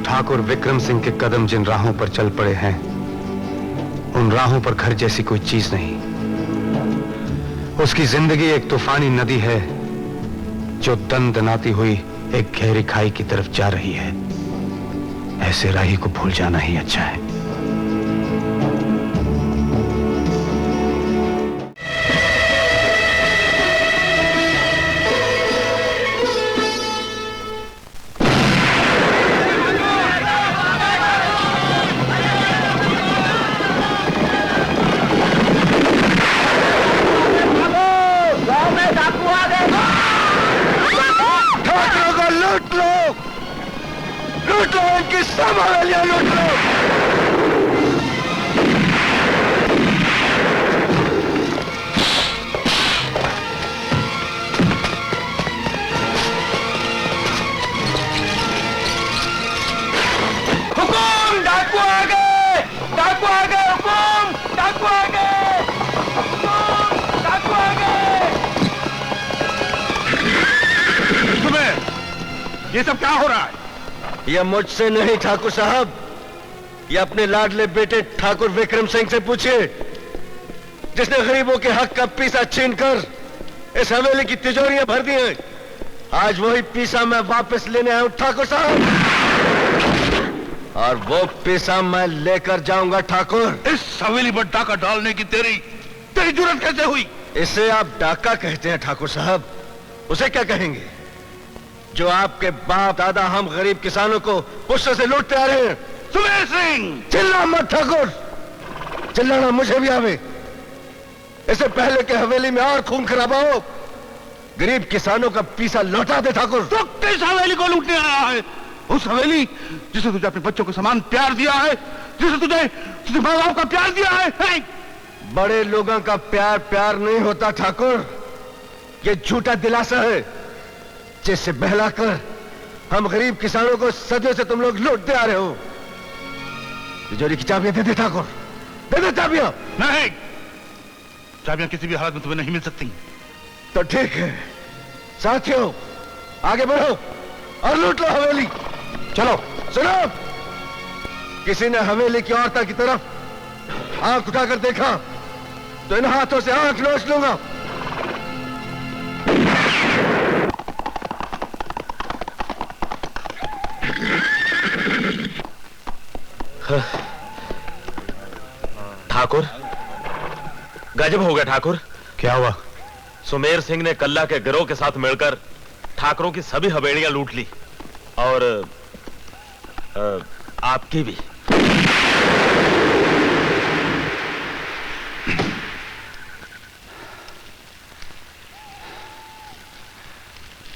ठाकुर विक्रम सिंह के कदम जिन राहों पर चल पड़े हैं, उन राहों पर घर जैसी कोई चीज नहीं। उसकी जिंदगी एक तूफानी नदी है जो दनदनाती हुई एक गहरी खाई की तरफ जा रही है। ऐसे राही को भूल जाना ही अच्छा है। ये सब क्या हो रहा है? यह मुझसे नहीं ठाकुर साहब, ये अपने लाडले बेटे ठाकुर विक्रम सिंह से पूछिए, जिसने गरीबों के हक का पीसा छीनकर इस हवेली की तिजोरियां भर दी हैं। आज वही पीसा मैं वापस लेने आया हूं ठाकुर साहब, और वो पीसा मैं लेकर जाऊंगा ठाकुर। इस हवेली पर डाका डालने की तेरी जुर्रत कैसे हुई? इसे आप डाका कहते हैं ठाकुर साहब, उसे क्या कहेंगे जो आपके बाप दादा हम गरीब किसानों को पुष्ट से लूटते आ रहे हैं। सुमेर सिंह! चिल्ला मत ठाकुर, चिल्लाना मुझे भी आवे। इससे पहले के हवेली में और खून खराबा हो, गरीब किसानों का पीसा लौटा दे ठाकुर। तो किस हवेली को लूटने आया है? उस हवेली जिसे तुझे अपने बच्चों के समान प्यार दिया है, जिसे तुझे माँ बाप का प्यार दिया है। बड़े लोगों का प्यार प्यार नहीं होता ठाकुर, ये झूठा दिलासा है जिससे बहलाकर हम गरीब किसानों को सदियों से तुम लोग लूटते आ रहे हो। तिजोरी की चाबियां दे दे ठाकुर, दे दे चाबियां। नहीं, चाबियां किसी भी हालत में तुम्हें नहीं मिल सकती। तो ठीक है साथियों, आगे बढ़ो और लूट लो हवेली। चलो। सुनो, किसी ने हवेली की औरतों की तरफ आंख उठाकर देखा तो इन हाथों से आंख नोच लूंगा। ठाकुर, गजब हो गया ठाकुर। क्या हुआ? सुमेर सिंह ने कल्ला के गिरोह के साथ मिलकर ठाकुरों की सभी हवेलियां लूट ली, और आपकी भी।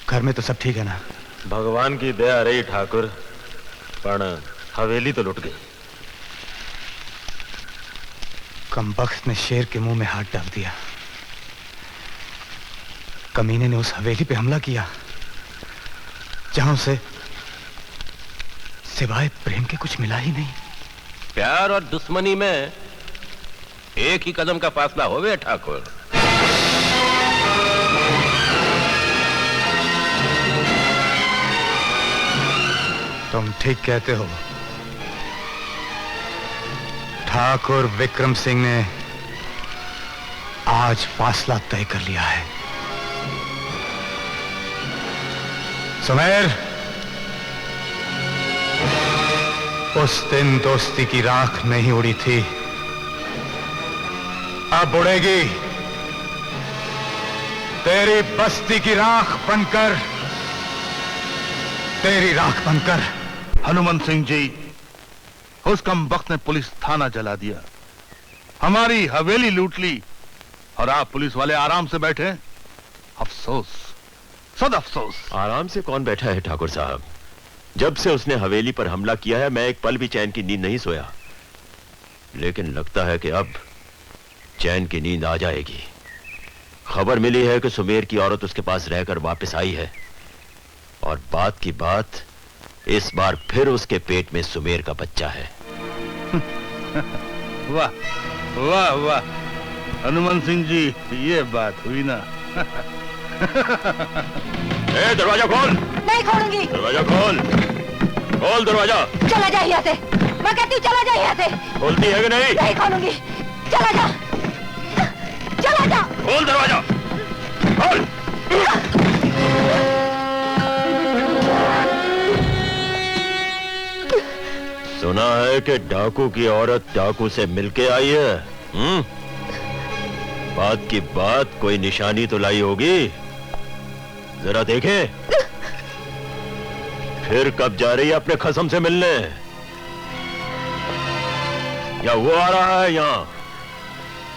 घर में तो सब ठीक है ना? भगवान की दया रही ठाकुर, पर हवेली तो लुट गई। कमबख्त ने शेर के मुंह में हाथ डाल दिया। कमीने ने उस हवेली पे हमला किया जहां उसे सिवाय प्रेम के कुछ मिला ही नहीं। प्यार और दुश्मनी में एक ही कदम का फासला होवे ठाकुर। तुम ठीक कहते हो। ठाकुर विक्रम सिंह ने आज फासला तय कर लिया है। सुमेर, उस दिन दोस्ती की राख नहीं उड़ी थी, अब उड़ेगी। तेरी बस्ती की राख बनकर, तेरी राख बनकर। हनुमंत सिंह जी, उस कमबख्त ने पुलिस थाना जला दिया, हमारी हवेली लूट ली, और आप पुलिस वाले आराम से बैठे। अफसोस, सद अफसोस। आराम से कौन बैठा है ठाकुर साहब? जब से उसने हवेली पर हमला किया है, मैं एक पल भी चैन की नींद नहीं सोया। लेकिन लगता है कि अब चैन की नींद आ जाएगी। खबर मिली है कि सुमेर की औरत उसके पास रहकर वापस आई है, और बात की बात इस बार फिर उसके पेट में सुमेर का बच्चा है। वाह वाह वाह, हनुमंत सिंह जी, ये बात हुई ना। दरवाजा खोल। नहीं खोलूंगी। दरवाजा खोल। खोल दरवाजा। चला जा यहाँ से, मैं कहती हूँ चला जा यहाँ से। खोलती है कि नहीं? नहीं खोलूंगी, चला जा, चला जा। खोल दरवाजा, खोल। सुना है कि डाकू की औरत डाकू से मिलके आई है। बात की बात कोई निशानी तो लाई होगी, जरा देखें। फिर कब जा रही है अपने खसम से मिलने? या वो आ रहा है यहां?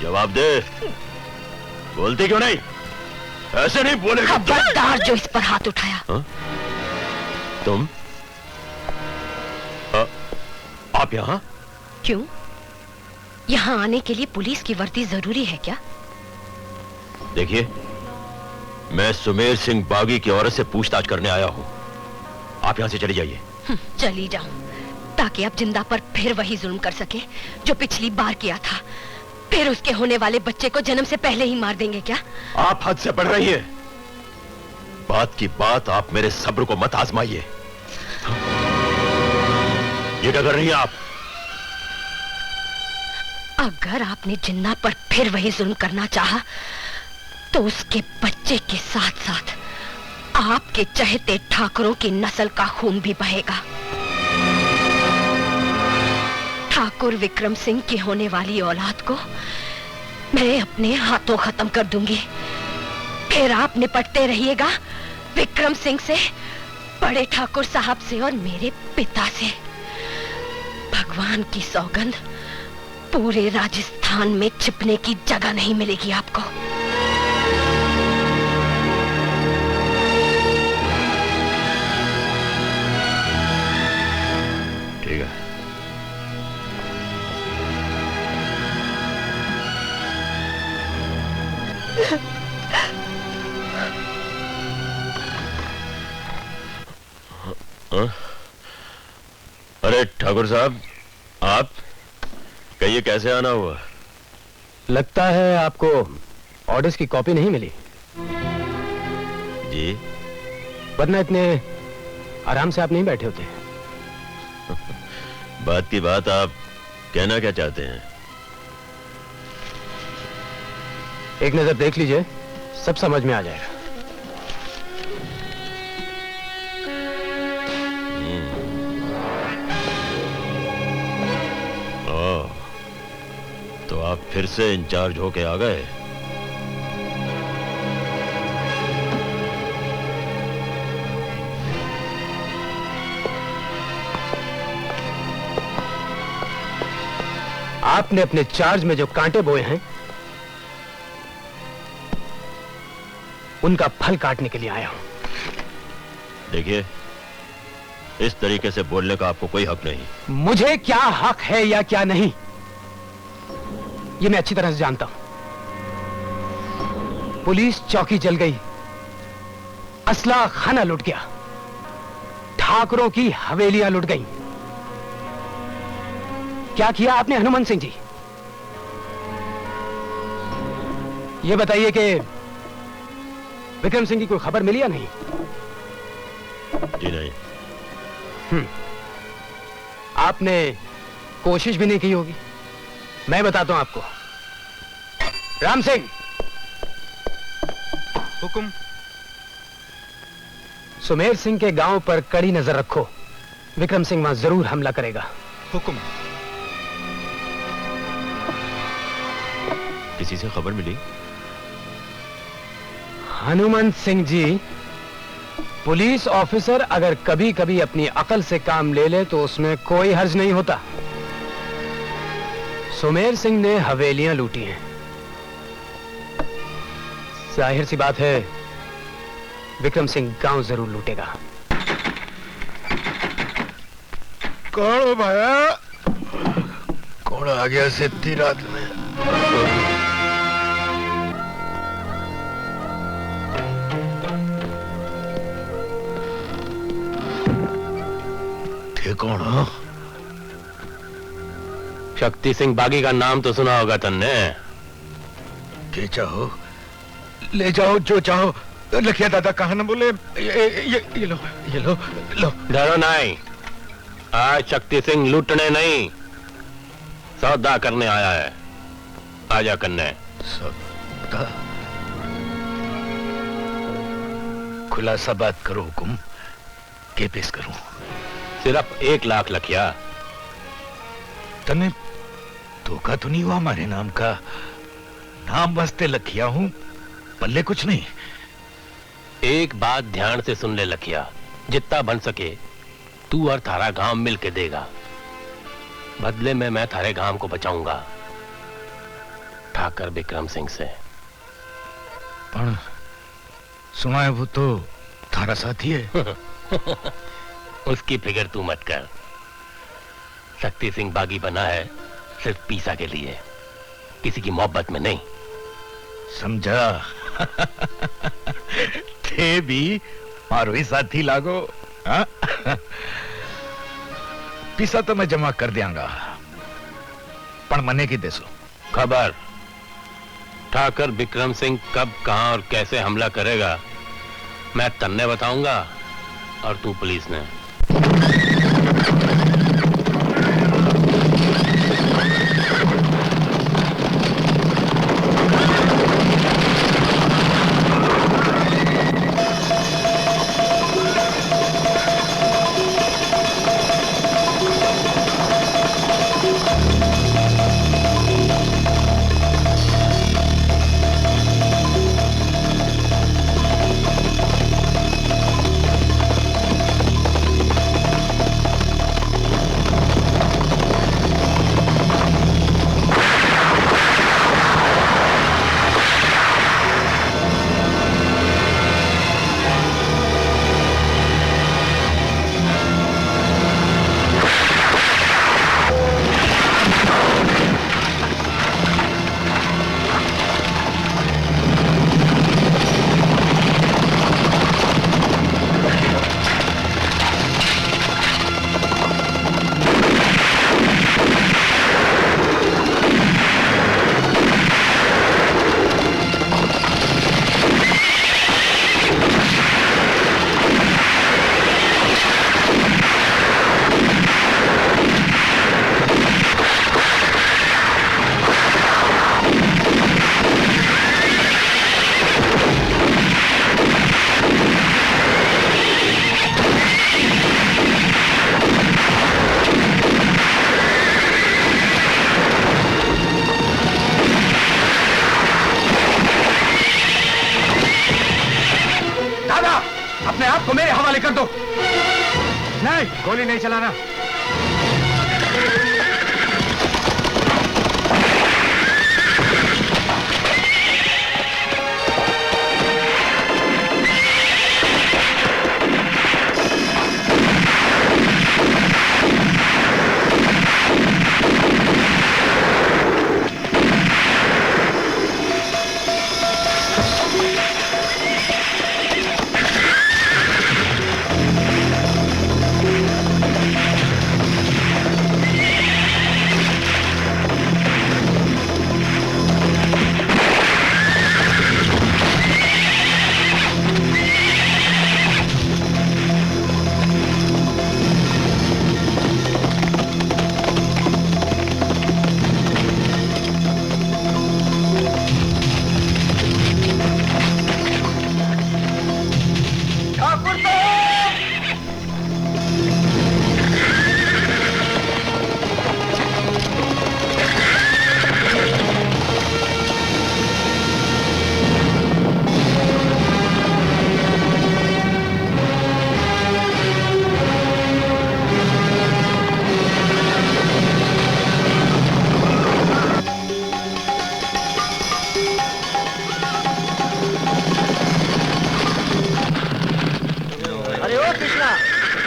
जवाब दे। बोलती क्यों नहीं? ऐसे नहीं बोलेगा। खबरदार जो इस पर हाथ उठाया। तुम आप यहां? क्यों? यहाँ आने के लिए पुलिस की वर्दी जरूरी है क्या? देखिए, मैं सुमेर सिंह बागी की औरत से पूछताछ करने आया हूं। आप यहां से चली जाइए। चली जाऊं ताकि आप जिंदा पर फिर वही जुल्म कर सके जो पिछली बार किया था। फिर उसके होने वाले बच्चे को जन्म से पहले ही मार देंगे क्या? आप हद से बढ़ रही है। बात की बात, आप मेरे सब्र को मत आजमाइए। ये क्या कर रही हैं आप? अगर आपने जिन्ना पर फिर वही जुल्म करना चाहा, तो उसके बच्चे के साथ साथ आपके चहेते ठाकुरों की नस्ल का खून भी बहेगा। ठाकुर विक्रम सिंह की होने वाली औलाद को मैं अपने हाथों खत्म कर दूंगी। फिर आप निपटते रहिएगा विक्रम सिंह से, बड़े ठाकुर साहब से और मेरे पिता से। भगवान की सौगंध, पूरे राजस्थान में छिपने की जगह नहीं मिलेगी आपको। ठीक है। अरे ठाकुर साहब, आप कहिए कैसे आना हुआ? लगता है आपको ऑर्डर्स की कॉपी नहीं मिली। जी, वरना इतने आराम से आप नहीं बैठे होते। बात की बात, आप कहना क्या चाहते हैं? एक नजर देख लीजिए, सब समझ में आ जाएगा। तो आप फिर से इंचार्ज होके आ गए। आपने अपने चार्ज में जो कांटे बोए हैं, उनका फल काटने के लिए आया हूं। देखिए, इस तरीके से बोलने का आपको कोई हक नहीं। मुझे क्या हक है या क्या नहीं, ये मैं अच्छी तरह से जानता हूं। पुलिस चौकी जल गई, असला खाना लुट गया, ठाकुरों की हवेलियां लुट गईं। क्या किया आपने हनुमान सिंह जी? ये बताइए कि विक्रम सिंह की कोई खबर मिली या नहीं? जी नहीं। आपने कोशिश भी नहीं की होगी। मैं बताता हूं आपको। राम सिंह, हुक्म। सुमेर सिंह के गांव पर कड़ी नजर रखो। विक्रम सिंह वहां जरूर हमला करेगा। हुक्म। किसी से खबर मिली? हनुमान सिंह जी, पुलिस ऑफिसर अगर कभी कभी अपनी अकल से काम ले ले तो उसमें कोई हर्ज नहीं होता। सुमेर सिंह ने हवेलियां लूटी हैं, जाहिर सी बात है विक्रम सिंह गांव जरूर लूटेगा। कौन हो भाया? कौन आ गया इतनी रात में? कौन हो? शक्ति सिंह बागी का नाम तो सुना होगा तुमने। क्या चाहो ले जाओ, जो चाहो। लखिया दादा कहा ना बोले। ये लो, ये लो, लो। डरो नहीं, आज शक्ति सिंह लूटने नहीं, सौदा करने आया है। आजा कन्ने। सौदा? खुलासा बात करो हुकुम, के पेश करूं? सिर्फ 1 लाख लखिया। तने धोखा तो नहीं हुआ हमारे नाम का? नाम वास्ते लखिया हूं, पल्ले कुछ नहीं। एक बात ध्यान से सुन ले लखिया, जितना बन सके तू और थारा गांव मिल के देगा। बदले में मैं थारे गांव को बचाऊंगा ठाकर विक्रम सिंह से। पण सुना है वो तो थारा साथी है। उसकी फिक्र तू मत कर। शक्ति सिंह बागी बना है सिर्फ पीसा के लिए, किसी की मोहब्बत में नहीं। समझा। थे भी मारो ही साथी लागो। हाँ? पीसा तो मैं जमा कर दियांगा, पण मने की देसो खबर ठाकर विक्रम सिंह कब, कहां और कैसे हमला करेगा मैं तन्ने बताऊंगा और तू पुलिस ने। अपने आप को मेरे हवाले कर दो। नहीं, गोली नहीं चलाना।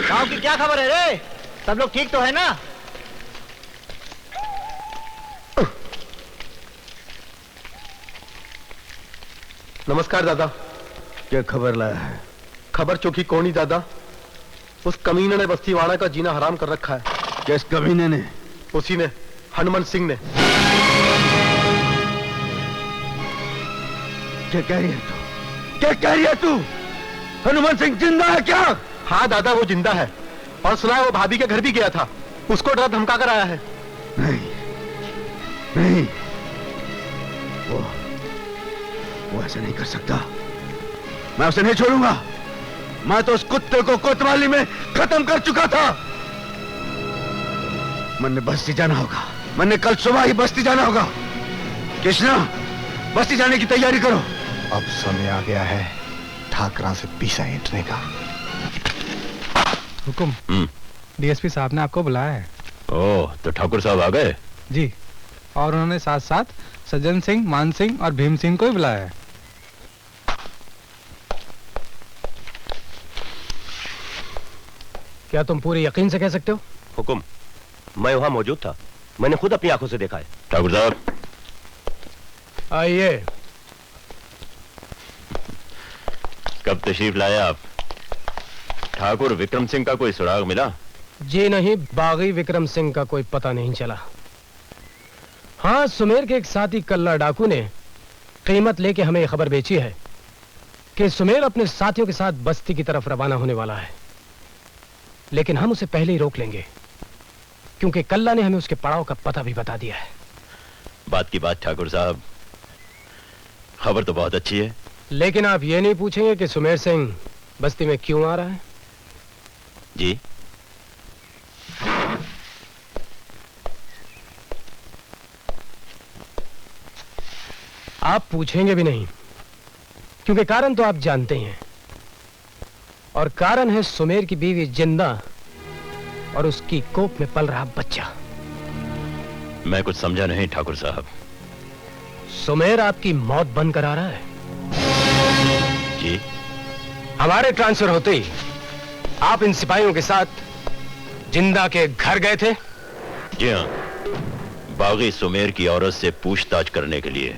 गांव की क्या खबर है रे? सब लोग ठीक तो है ना? नमस्कार दादा। क्या खबर लाया है? खबर चौकी कौनी दादा? उस कमीने ने बस्तीवाड़ा का जीना हराम कर रखा है। किस कमीने ने? उसी ने, हनुमान सिंह ने। क्या कह रही है तू? क्या कह रही है तू? हनुमान सिंह जिंदा है क्या? हाँ दादा, वो जिंदा है और सुना है वो भाभी के घर भी गया था, उसको डरा धमका कर आया है। नहीं नहीं, वो ऐसा नहीं कर सकता। मैं उसे नहीं छोड़ूंगा। मैं तो उस कुत्ते को कोतवाली में खत्म कर चुका था। मन ने बस्ती जाना होगा, मन ने कल सुबह ही बस्ती जाना होगा। कृष्णा, बस्ती जाने की तैयारी करो। अब समय आ गया है ठाकरा से पीछा ऐंठने का। हुकुम, डीएसपी साहब ने आपको बुलाया है। ओह, तो ठाकुर साहब आ गए? जी, और उन्होंने साथ साथ सज्जन सिंह, मान सिंह और भीम सिंह को भी बुलाया है। क्या तुम पूरे यकीन से कह सकते हो? हुकुम, मैं वहां मौजूद था, मैंने खुद अपनी आंखों से देखा है। ठाकुर साहब आइए। कब तशरीफ लाए आप? ठाकुर विक्रम सिंह का कोई सुराग मिला? जी नहीं, बागी विक्रम सिंह का कोई पता नहीं चला। हाँ, सुमेर के एक साथी कल्ला डाकू ने कीमत लेके हमें यह खबर बेची है कि सुमेर अपने साथियों के साथ बस्ती की तरफ रवाना होने वाला है, लेकिन हम उसे पहले ही रोक लेंगे क्योंकि कल्ला ने हमें उसके पड़ाव का पता भी बता दिया है। बात की बात ठाकुर साहब, खबर तो बहुत अच्छी है, लेकिन आप ये नहीं पूछेंगे कि सुमेर सिंह बस्ती में क्यों आ रहा है? जी। आप पूछेंगे भी नहीं क्योंकि कारण तो आप जानते ही हैं, और कारण है सुमेर की बीवी जिंदा और उसकी कोख में पल रहा बच्चा। मैं कुछ समझा नहीं ठाकुर साहब। सुमेर आपकी मौत बनकर आ रहा है। जी। हमारे ट्रांसफर होते ही आप इन सिपाहियों के साथ जिंदा के घर गए थे? जी हाँ, बागी सुमेर की औरत से पूछताछ करने के लिए।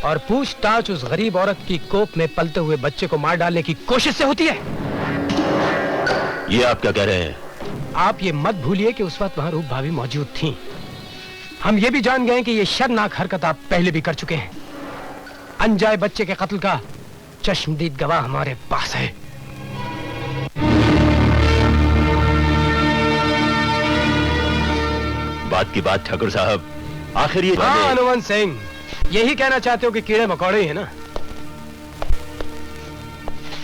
और पूछताछ उस गरीब औरत की कोख में पलते हुए बच्चे को मार डालने की कोशिश से होती है। ये आप क्या कह रहे हैं? आप ये मत भूलिए कि उस वक्त वहां रूप भाभी मौजूद थीं। हम ये भी जान गए कि ये शर्मनाक हरकत आप पहले भी कर चुके हैं। अनजाए बच्चे के कत्ल का चश्मदीद गवाह हमारे पास है। बात की बात ठाकुर साहब, आखिर ये हाँ हनुमंत सिंह, यही कहना चाहते हो कि कीड़े मकोड़े हैं ना?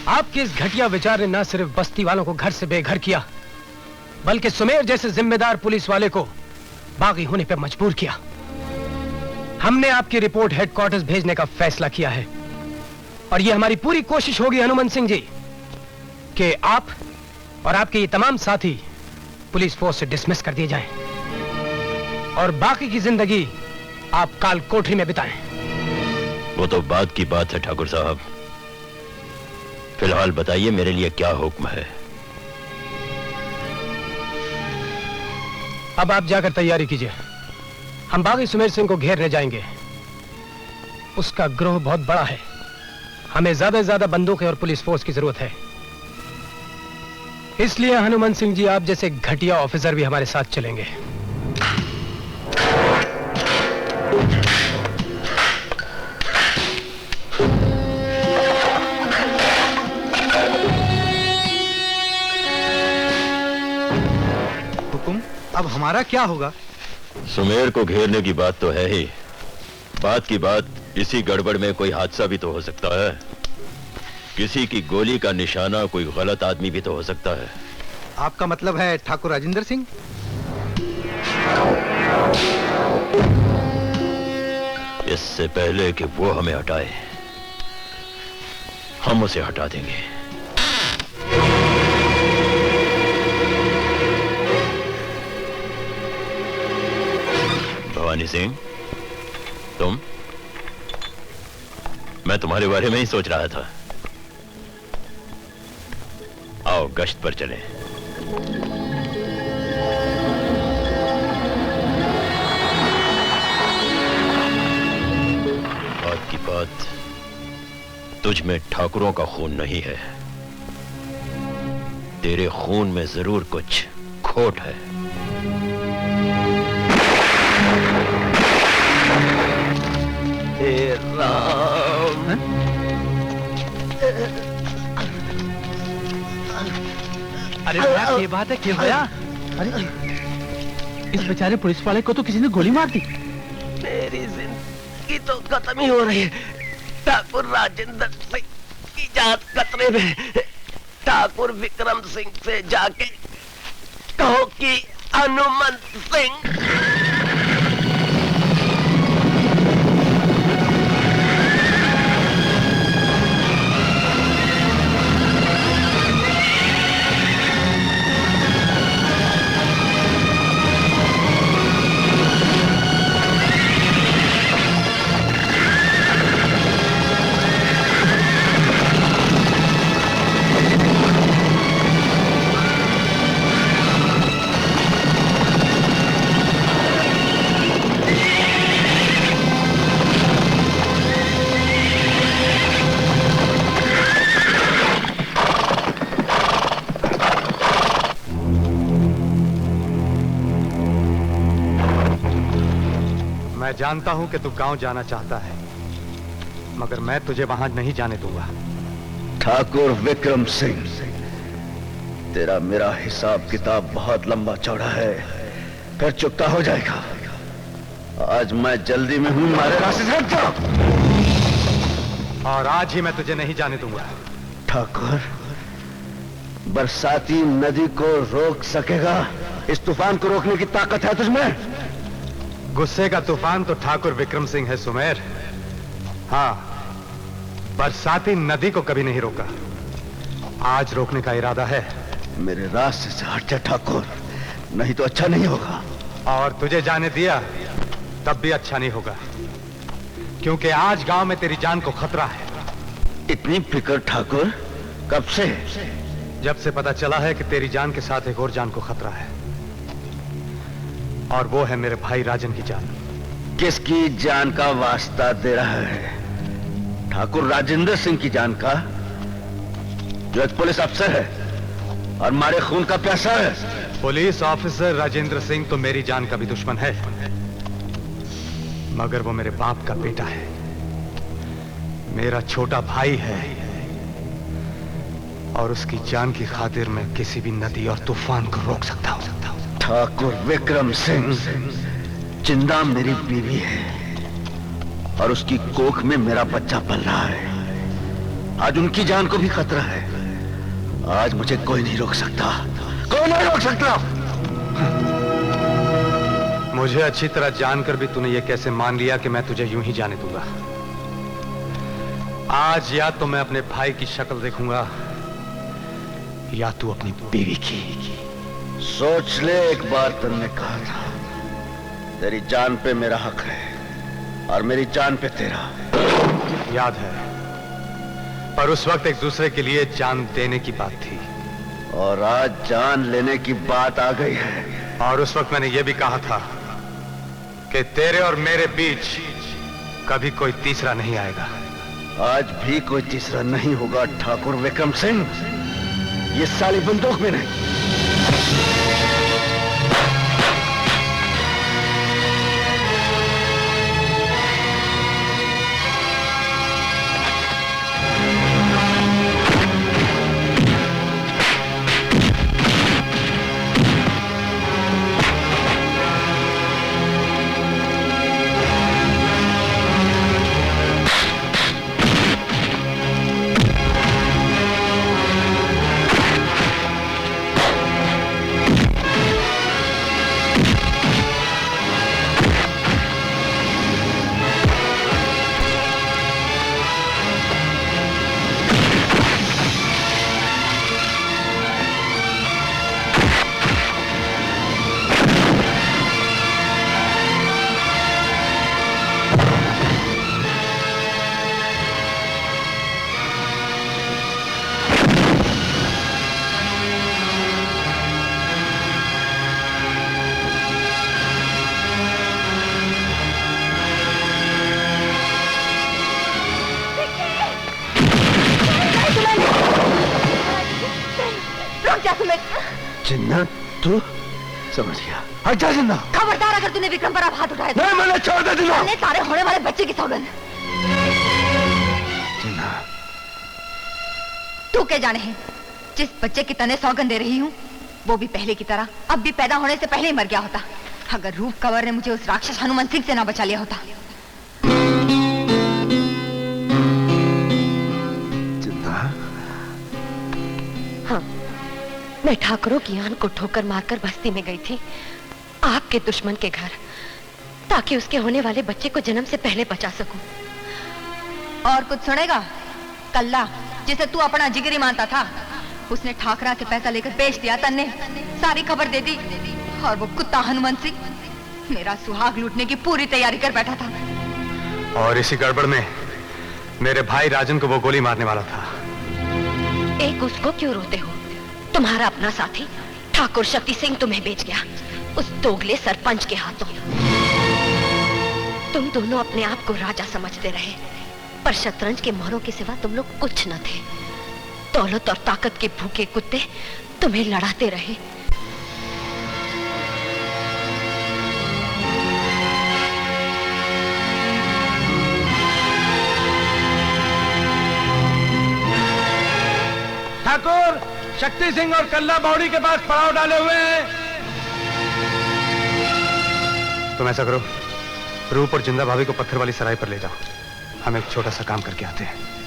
आपके इस घटिया विचार ने न सिर्फ बस्ती वालों को घर से बेघर किया, बल्कि सुमेर जैसे जिम्मेदार पुलिस वाले को बागी होने पर मजबूर किया। हमने आपकी रिपोर्ट हेडक्वार्टर्स भेजने का फैसला किया है, और यह हमारी पूरी कोशिश होगी हनुमंत सिंह जी कि आप और आपके ये तमाम साथी पुलिस फोर्स से डिसमिस कर दिए जाएं और बाकी की जिंदगी आप काल कोठरी में बिताएं। वो तो बात की बात है ठाकुर साहब। फिलहाल बताइए मेरे लिए क्या हुक्म है? अब आप जाकर तैयारी कीजिए। हम बागी सुमेर सिंह को घेरने जाएंगे। उसका ग्रोह बहुत बड़ा है, हमें ज्यादा से ज्यादा बंदूकें और पुलिस फोर्स की जरूरत है। इसलिए हनुमंत सिंह जी, आप जैसे घटिया ऑफिसर भी हमारे साथ चलेंगे। हुकुम, अब हमारा क्या होगा? सुमेर को घेरने की बात तो है ही, बात की बात इसी गड़बड़ में कोई हादसा भी तो हो सकता है। किसी की गोली का निशाना कोई गलत आदमी भी तो हो सकता है। आपका मतलब है ठाकुर राजेंद्र सिंह? इससे पहले कि वो हमें हटाए, हम उसे हटा देंगे। भवानी सिंह, तुम? मैं तुम्हारे बारे में ही सोच रहा था। आओ गश्त पर चलें। बात की बात, तुझ में ठाकुरों का खून नहीं है, तेरे खून में जरूर कुछ खोट है। हे राम, अरे भैया ये बात है क्या भैया? अरे इस बेचारे पुलिस वाले को तो किसी ने गोली मार दी। मेरी जिंदगी तो खत्म ही हो रही है। ठाकुर राजेंद्र सिंह की जान खतरे में। ठाकुर विक्रम सिंह से जाके कहो कि हनुमंत सिंह। मैं जानता हूं कि तू गांव जाना चाहता है, मगर मैं तुझे वहां नहीं जाने दूंगा। ठाकुर विक्रम सिंह, तेरा मेरा हिसाब किताब बहुत लंबा चौड़ा है, फिर चुकता हो जाएगा। आज मैं जल्दी में हूं, हमारे रास्ते से हट जाओ। और आज ही मैं तुझे नहीं जाने दूंगा। ठाकुर, बरसाती नदी को रोक सकेगा? इस तूफान को रोकने की ताकत है तुझमें? गुस्से का तूफान तो ठाकुर विक्रम सिंह है सुमेर। हाँ, बरसाती नदी को कभी नहीं रोका। आज रोकने का इरादा है। मेरे रास्ते से हट जा ठाकुर, नहीं तो अच्छा नहीं होगा। और तुझे जाने दिया तब भी अच्छा नहीं होगा, क्योंकि आज गांव में तेरी जान को खतरा है। इतनी फिक्र ठाकुर, कब से? जब से पता चला है कि तेरी जान के साथ एक और जान को खतरा है, और वो है मेरे भाई राजन की जान। किसकी जान का वास्ता दे रहा है? ठाकुर राजेंद्र सिंह की जान का, जो एक पुलिस अफसर है और हमारे खून का प्यासा है। पुलिस ऑफिसर राजेंद्र सिंह तो मेरी जान का भी दुश्मन है, मगर वो मेरे बाप का बेटा है, मेरा छोटा भाई है, और उसकी जान की खातिर मैं किसी भी नदी और तूफान को रोक सकता हूं। ठाकुर विक्रम सिंह, जिंदा मेरी बीवी है और उसकी कोख में मेरा बच्चा पल रहा है। आज उनकी जान को भी खतरा है। आज मुझे कोई नहीं रोक सकता, कोई नहीं रोक सकता। मुझे अच्छी तरह जानकर भी तूने ये कैसे मान लिया कि मैं तुझे यूं ही जाने दूंगा? आज या तो मैं अपने भाई की शक्ल देखूंगा, या तू अपनी बीवी की। सोच ले, एक बार तुमने कहा था तेरी जान पे मेरा हक है और मेरी जान पे तेरा। याद है, पर उस वक्त एक दूसरे के लिए जान देने की बात थी, और आज जान लेने की बात आ गई है। और उस वक्त मैंने यह भी कहा था कि तेरे और मेरे बीच कभी कोई तीसरा नहीं आएगा। आज भी कोई तीसरा नहीं होगा ठाकुर विक्रम सिंह, ये साली बंदूक में नहीं। जिन्ना, तू समझ गया। हट जा जिन्ना। खबरदार अगर तूने विक्रम पर अब हाथ उठाया तो। नहीं, मैंने छोड़ दे जिन्ना। मैंने तारे होने वाले बच्चे की सौगंध। जिन्ना, तू क्या जाने है? जिस बच्चे की तने सौगंध दे रही हूँ वो भी पहले की तरह अब भी पैदा होने से पहले ही मर गया होता, अगर रूप कंवर ने मुझे उस राक्षस हनुमान सिंह से ना बचा लिया होता। हाँ, मैं ठाकुरों की आन को ठोकर मारकर बस्ती में गई थी आपके दुश्मन के घर, ताकि उसके होने वाले बच्चे को जन्म से पहले बचा सकूं। और कुछ सुनेगा? कल्ला जिसे तू अपना जिगरी मानता था, उसने ठाकरा से पैसा लेकर बेच दिया। तन्ने सारी खबर दे दी और वो कुत्ता हनुमान सिंह मेरा सुहाग लूटने की पूरी तैयारी कर बैठा था। और इसी गड़बड़ में मेरे भाई राजन को वो गोली मारने वाला था। एक उसको क्यों रोते हो? तुम्हारा अपना साथी ठाकुर शक्ति सिंह तुम्हें बेच गया उस दोगले सरपंच के हाथों। तुम दोनों अपने आप को राजा समझते रहे, पर शतरंज के मोहरों के सिवा तुम लोग कुछ न थे। दौलत और ताकत के भूखे कुत्ते तुम्हें लड़ाते रहे। ठाकुर शक्ति सिंह और कल्ला बावड़ी के पास पड़ाव डाले हुए हैं। तुम ऐसा करो, रूप और जिंदा भाभी को पत्थर वाली सराय पर ले जाओ, हम एक छोटा सा काम करके आते हैं।